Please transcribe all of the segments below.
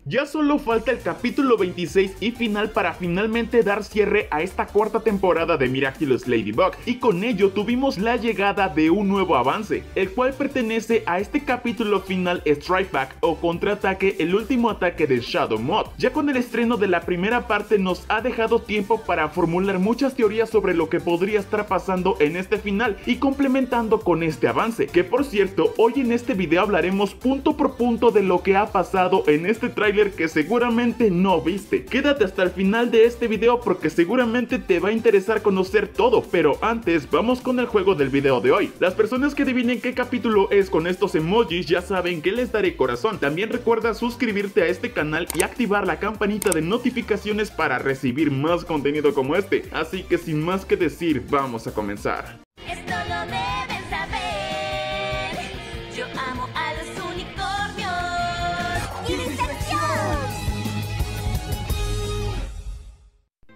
Ya solo falta el capítulo 26 y final para finalmente dar cierre a esta cuarta temporada de Miraculous Ladybug, y con ello tuvimos la llegada de un nuevo avance, el cual pertenece a este capítulo final Strike Back o Contraataque, el último ataque de Shadow Moth. Ya con el estreno de la primera parte nos ha dejado tiempo para formular muchas teorías sobre lo que podría estar pasando en este final y complementando con este avance, que por cierto hoy en este video hablaremos punto por punto de lo que ha pasado en este tráiler que seguramente no viste. Quédate hasta el final de este video porque seguramente te va a interesar conocer todo, pero antes vamos con el juego del video de hoy. Las personas que adivinen qué capítulo es con estos emojis ya saben que les daré corazón. También recuerda suscribirte a este canal y activar la campanita de notificaciones para recibir más contenido como este. Así que sin más que decir, vamos a comenzar. Esto lo deben saber. Yo amo a los unicornios. ¡Iniciación!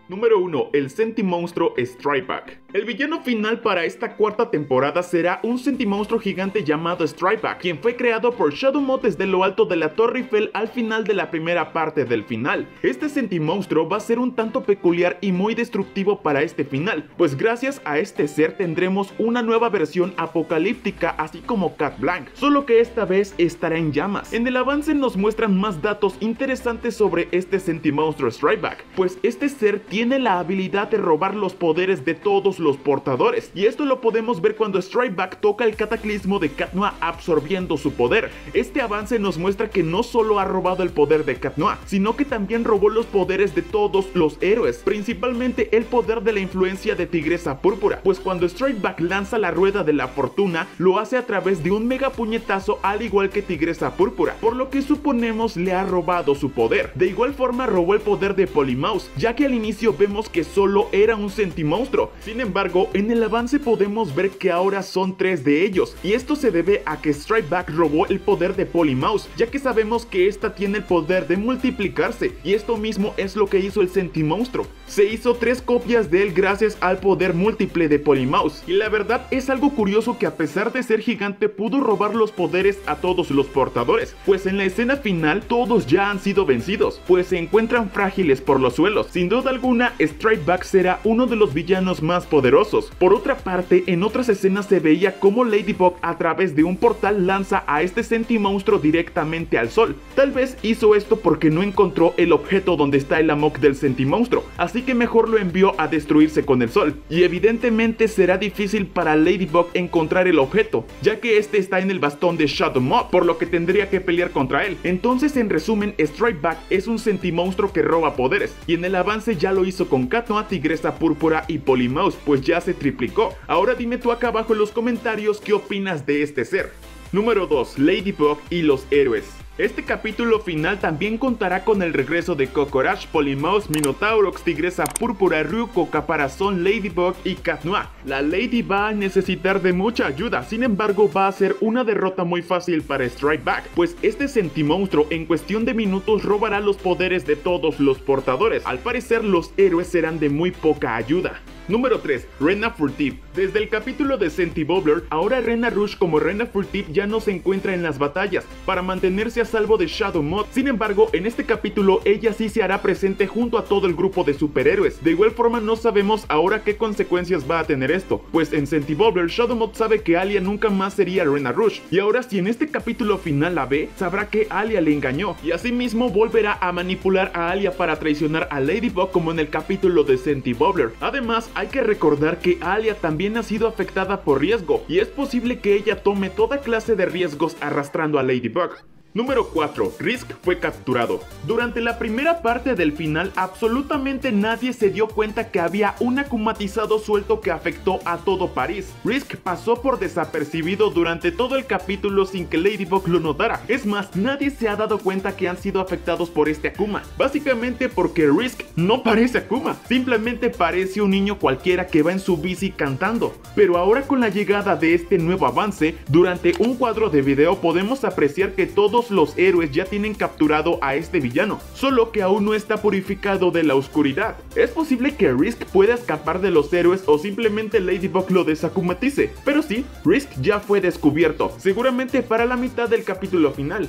Número 1. El Sentimonstruo Strike Back. El villano final para esta cuarta temporada será un sentimonstruo gigante llamado Strike Back, quien fue creado por Shadow Moth desde lo alto de la Torre Eiffel al final de la primera parte del final. Este sentimonstruo va a ser un tanto peculiar y muy destructivo para este final, pues gracias a este ser tendremos una nueva versión apocalíptica así como Cat Blanc, solo que esta vez estará en llamas. En el avance nos muestran más datos interesantes sobre este sentimonstruo Strike Back, pues este ser tiene la habilidad de robar los poderes de todos los portadores, y esto lo podemos ver cuando Strike Back toca el cataclismo de Cat Noir absorbiendo su poder. Este avance nos muestra que no solo ha robado el poder de Cat Noir, sino que también robó los poderes de todos los héroes, principalmente el poder de la influencia de Tigresa Púrpura, pues cuando Strike Back lanza la rueda de la fortuna, lo hace a través de un mega puñetazo al igual que Tigresa Púrpura, por lo que suponemos le ha robado su poder. De igual forma robó el poder de Polymouse, ya que al inicio vemos que solo era un sentimonstruo. Sin embargo, en el avance podemos ver que ahora son 3 de ellos, y esto se debe a que Strike Back robó el poder de Polymouse, ya que sabemos que esta tiene el poder de multiplicarse, y esto mismo es lo que hizo el sentimonstruo. Se hizo 3 copias de él gracias al poder múltiple de Polymouse, y la verdad es algo curioso que a pesar de ser gigante pudo robar los poderes a todos los portadores, pues en la escena final todos ya han sido vencidos, pues se encuentran frágiles por los suelos. Sin duda alguna, Strike Back será uno de los villanos más poderosos. Por otra parte, en otras escenas se veía como Ladybug a través de un portal lanza a este sentimonstruo directamente al sol. Tal vez hizo esto porque no encontró el objeto donde está el amok del sentimonstruo, así que mejor lo envió a destruirse con el sol. Y evidentemente será difícil para Ladybug encontrar el objeto, ya que este está en el bastón de Shadow Moth, por lo que tendría que pelear contra él. Entonces, en resumen, Strike Back es un sentimonstruo que roba poderes, y en el avance ya lo hizo con Cat Noir, Tigresa Púrpura y Polymouse, pues ya se triplicó. Ahora dime tú acá abajo en los comentarios qué opinas de este ser. Número 2. Ladybug y los héroes. Este capítulo final también contará con el regreso de Cocorash, Polymouse, Minotaurox, Tigresa Púrpura, Ryuko, Caparazón, Ladybug y Cat Noir. La Lady va a necesitar de mucha ayuda, sin embargo va a ser una derrota muy fácil para Strike Back, pues este sentimonstruo en cuestión de minutos robará los poderes de todos los portadores. Al parecer los héroes serán de muy poca ayuda. Número 3. Rena Furtive. Desde el capítulo de Sentibobbler, ahora Rena Rouge como Rena Furtive ya no se encuentra en las batallas para mantenerse a salvo de Shadow Moth. Sin embargo, en este capítulo ella sí se hará presente junto a todo el grupo de superhéroes. De igual forma no sabemos ahora qué consecuencias va a tener esto, pues en Sentibobbler Shadow Moth sabe que Alia nunca más sería Rena Rouge, y ahora si en este capítulo final la ve, sabrá que Alia le engañó, y asimismo volverá a manipular a Alia para traicionar a Ladybug como en el capítulo de Sentibobbler. Además, hay que recordar que Alia también ha sido afectada por riesgo, y es posible que ella tome toda clase de riesgos arrastrando a Ladybug. Número 4. Risk fue capturado. Durante la primera parte del final, absolutamente nadie se dio cuenta que había un akumatizado suelto que afectó a todo París. Risk pasó por desapercibido durante todo el capítulo sin que Ladybug lo notara. Es más, nadie se ha dado cuenta que han sido afectados por este Akuma. Básicamente porque Risk no parece Akuma, simplemente parece un niño cualquiera que va en su bici cantando. Pero ahora con la llegada de este nuevo avance, durante un cuadro de video podemos apreciar que todos los héroes ya tienen capturado a este villano, solo que aún no está purificado de la oscuridad. Es posible que Risk pueda escapar de los héroes o simplemente Ladybug lo desakumatice, pero sí, Risk ya fue descubierto, seguramente para la mitad del capítulo final.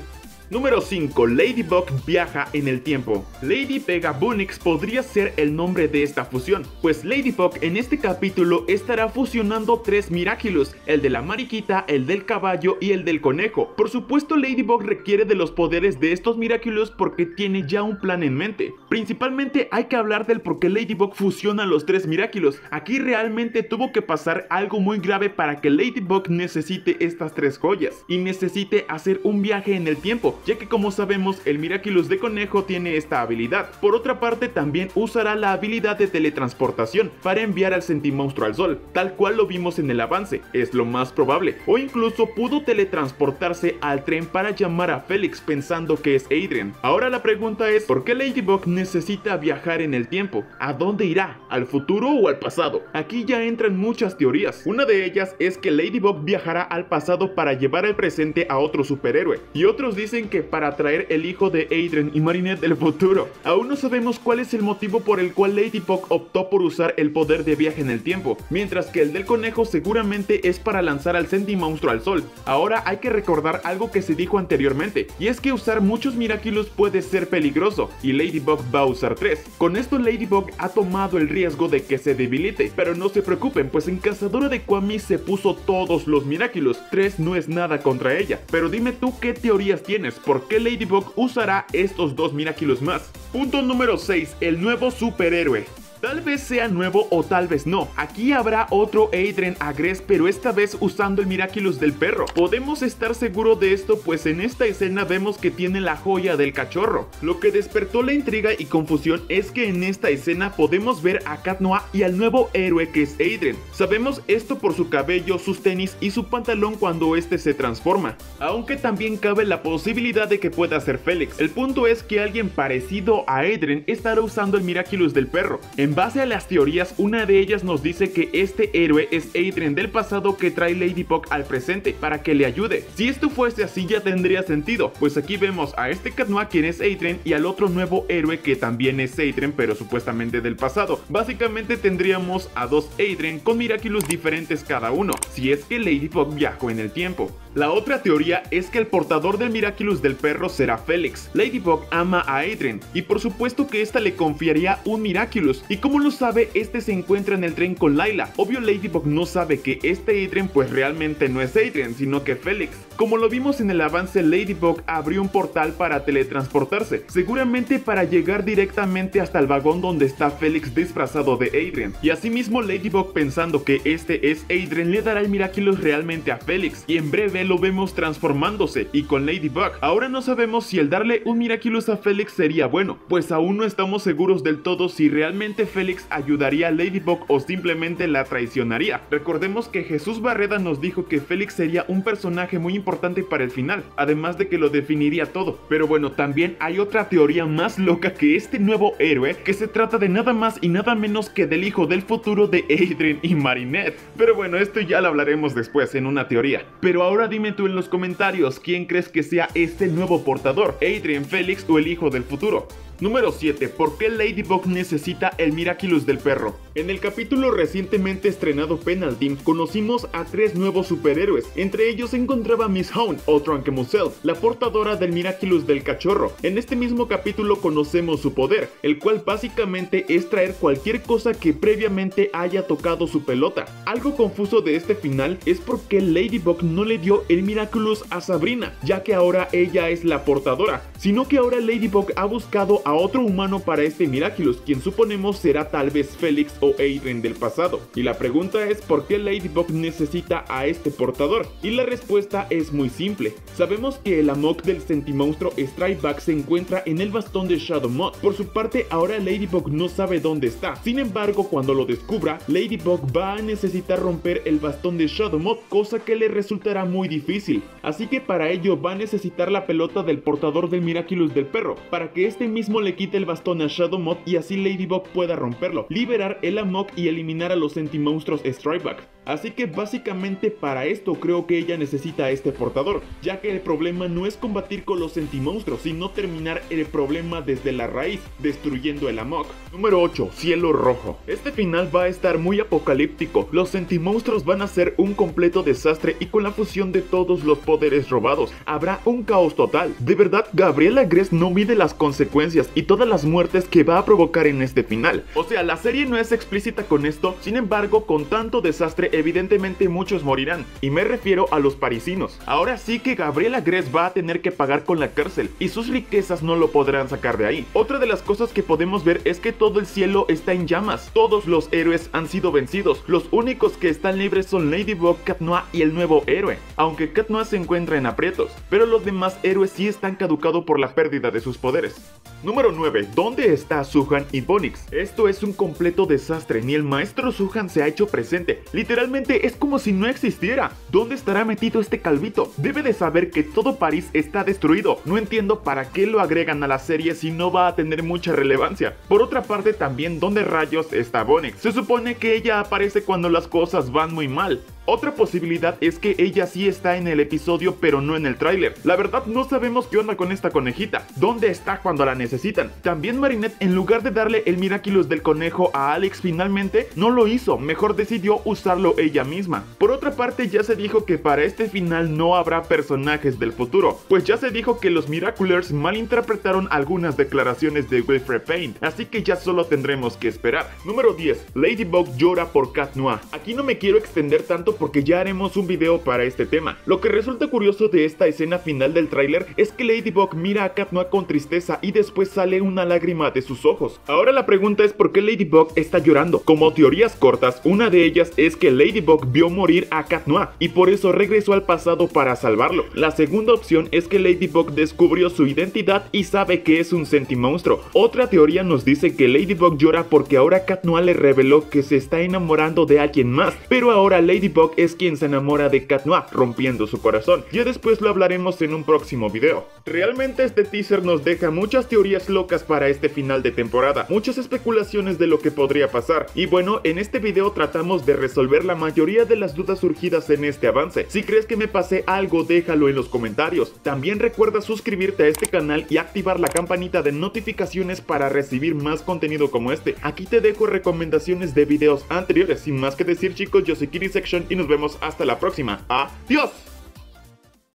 Número 5. Ladybug viaja en el tiempo. Lady Vega Bunix podría ser el nombre de esta fusión, pues Ladybug en este capítulo estará fusionando 3 Miraculous, el de la mariquita, el del caballo y el del conejo. Por supuesto, Ladybug requiere de los poderes de estos Miraculous porque tiene ya un plan en mente. Principalmente hay que hablar del por qué Ladybug fusiona los 3 Miraculous. Aquí realmente tuvo que pasar algo muy grave para que Ladybug necesite estas 3 joyas y necesite hacer un viaje en el tiempo, ya que como sabemos el Miraculous de conejo tiene esta habilidad. Por otra parte, también usará la habilidad de teletransportación para enviar al Sentimonstruo al sol, tal cual lo vimos en el avance, es lo más probable. O incluso pudo teletransportarse al tren para llamar a Felix pensando que es Adrien. Ahora la pregunta es, ¿por qué Ladybug necesita viajar en el tiempo? ¿A dónde irá? ¿Al futuro o al pasado? Aquí ya entran muchas teorías. Una de ellas es que Ladybug viajará al pasado para llevar al presente a otro superhéroe, y otros dicen que para traer el hijo de Adrien y Marinette del futuro. Aún no sabemos cuál es el motivo por el cual Ladybug optó por usar el poder de viaje en el tiempo, mientras que el del conejo seguramente es para lanzar al Sentimonstruo al sol. Ahora hay que recordar algo que se dijo anteriormente, y es que usar muchos Miraculous puede ser peligroso, y Ladybug va a usar 3. Con esto Ladybug ha tomado el riesgo de que se debilite, pero no se preocupen, pues en Cazadora de Kwami se puso todos los Miraculous. 3 no es nada contra ella. Pero dime tú qué teorías tienes, ¿por qué Ladybug usará estos 2 Miraculous más? Punto número 6. El nuevo superhéroe. Tal vez sea nuevo o tal vez no. Aquí habrá otro Adrien Agreste, pero esta vez usando el Miraculous del perro. Podemos estar seguros de esto, pues en esta escena vemos que tiene la joya del cachorro. Lo que despertó la intriga y confusión es que en esta escena podemos ver a Cat Noir y al nuevo héroe que es Adrien. Sabemos esto por su cabello, sus tenis y su pantalón cuando este se transforma. Aunque también cabe la posibilidad de que pueda ser Felix. El punto es que alguien parecido a Adrien estará usando el Miraculous del perro. En base a las teorías, una de ellas nos dice que este héroe es Adrien del pasado que trae Ladybug al presente para que le ayude. Si esto fuese así ya tendría sentido, pues aquí vemos a este Cat Noir quien es Adrien y al otro nuevo héroe que también es Adrien pero supuestamente del pasado. Básicamente tendríamos a 2 Adrien con Miraculous diferentes cada uno, si es que Ladybug viajó en el tiempo. La otra teoría es que el portador del Miraculous del perro será Felix. Ladybug ama a Adrien y por supuesto que esta le confiaría un Miraculous, y como lo sabe, este se encuentra en el tren con Layla. Obvio Ladybug no sabe que este Adrien pues realmente no es Adrien sino que Felix. Como lo vimos en el avance, Ladybug abrió un portal para teletransportarse, seguramente para llegar directamente hasta el vagón donde está Felix disfrazado de Adrien. Y asimismo Ladybug, pensando que este es Adrien, le dará el Miraculous realmente a Felix, y en breve lo vemos transformándose y con Ladybug. Ahora no sabemos si el darle un Miraculous a Felix sería bueno, pues aún no estamos seguros del todo si realmente Felix ayudaría a Ladybug o simplemente la traicionaría. Recordemos que Jesús Barreda nos dijo que Felix sería un personaje muy importante para el final, además de que lo definiría todo. Pero bueno, también hay otra teoría más loca que este nuevo héroe, que se trata de nada más y nada menos que del hijo del futuro de Adrien y Marinette. Pero bueno, esto ya lo hablaremos después en una teoría. Pero ahora dime tú en los comentarios, ¿quién crees que sea este nuevo portador? ¿Adrien, Felix o el hijo del futuro? Número 7. ¿Por qué Ladybug necesita el Miraculous del perro? En el capítulo recientemente estrenado Penalty, conocimos a 3 nuevos superhéroes. Entre ellos se encontraba Miss Hound o Trunkemusel, la portadora del Miraculous del cachorro. En este mismo capítulo conocemos su poder, el cual básicamente es traer cualquier cosa que previamente haya tocado su pelota. Algo confuso de este final es por qué Ladybug no le dio el Miraculous a Sabrina, ya que ahora ella es la portadora, sino que ahora Ladybug ha buscado a otro humano para este Miraculous, quien suponemos será tal vez Felix o Adrien del pasado. Y la pregunta es ¿por qué Ladybug necesita a este portador? Y la respuesta es muy simple. Sabemos que el Amok del Sentimonstruo Strike-Back se encuentra en el bastón de Shadow Moth. Por su parte, ahora Ladybug no sabe dónde está. Sin embargo, cuando lo descubra, Ladybug va a necesitar romper el bastón de Shadow Moth, cosa que le resultará muy difícil. Así que para ello va a necesitar la pelota del portador del Miraculous del perro, para que este mismo le quite el bastón a Shadow Moth y así Ladybug pueda romperlo, liberar el Amok y eliminar a los Sentimonstruos Strike-Back. Así que básicamente para esto creo que ella necesita a este portador, ya que el problema no es combatir con los sentimonstruos, sino terminar el problema desde la raíz, destruyendo el Amok. Número 8. Cielo rojo. Este final va a estar muy apocalíptico, los sentimonstruos van a ser un completo desastre y con la fusión de todos los poderes robados, habrá un caos total. De verdad, Gabriela Grez no mide las consecuencias y todas las muertes que va a provocar en este final. O sea, la serie no es explícita con esto, sin embargo, con tanto desastre evidentemente muchos morirán, y me refiero a los parisinos. Ahora sí que Gabriela Grez va a tener que pagar con la cárcel, y sus riquezas no lo podrán sacar de ahí. Otra de las cosas que podemos ver es que todo el cielo está en llamas, todos los héroes han sido vencidos, los únicos que están libres son Ladybug, Cat Noir y el nuevo héroe, aunque Cat Noir se encuentra en aprietos, pero los demás héroes sí están caducados por la pérdida de sus poderes. Número 9. ¿Dónde está Suhan y Bonix? Esto es un completo desastre, ni el maestro Suhan se ha hecho presente, literalmente es como si no existiera. ¿Dónde estará metido este calvito? Debe de saber que todo París está destruido, no entiendo para qué lo agregan a la serie si no va a tener mucha relevancia. Por otra parte también, ¿dónde rayos está Bonix? Se supone que ella aparece cuando las cosas van muy mal. Otra posibilidad es que ella sí está en el episodio pero no en el tráiler. La verdad no sabemos qué onda con esta conejita. ¿Dónde está cuando la necesitan? También Marinette, en lugar de darle el Miraculous del conejo a Alex finalmente, no lo hizo, mejor decidió usarlo ella misma. Por otra parte ya se dijo que para este final no habrá personajes del futuro, pues ya se dijo que los Miraculous malinterpretaron algunas declaraciones de Wilfred Payne, así que ya solo tendremos que esperar. Número 10. Ladybug llora por Cat Noir. Aquí no me quiero extender tanto porque ya haremos un video para este tema. Lo que resulta curioso de esta escena final del tráiler es que Ladybug mira a Cat Noir con tristeza y después sale una lágrima de sus ojos. Ahora la pregunta es por qué Ladybug está llorando. Como teorías cortas, una de ellas es que Ladybug vio morir a Cat Noir y por eso regresó al pasado para salvarlo. La segunda opción es que Ladybug descubrió su identidad y sabe que es un sentimonstruo. Otra teoría nos dice que Ladybug llora porque ahora Cat Noir le reveló que se está enamorando de alguien más, pero ahora Ladybug es quien se enamora de Cat Noir, rompiendo su corazón. Ya después lo hablaremos en un próximo video. Realmente este teaser nos deja muchas teorías locas para este final de temporada, muchas especulaciones de lo que podría pasar, y bueno, en este video tratamos de resolver la mayoría de las dudas surgidas en este avance. Si crees que me pasé algo, déjalo en los comentarios. También recuerda suscribirte a este canal y activar la campanita de notificaciones para recibir más contenido como este. Aquí te dejo recomendaciones de videos anteriores. Sin más que decir, chicos, yo soy Kiri Section y nos vemos hasta la próxima. ¡Adiós!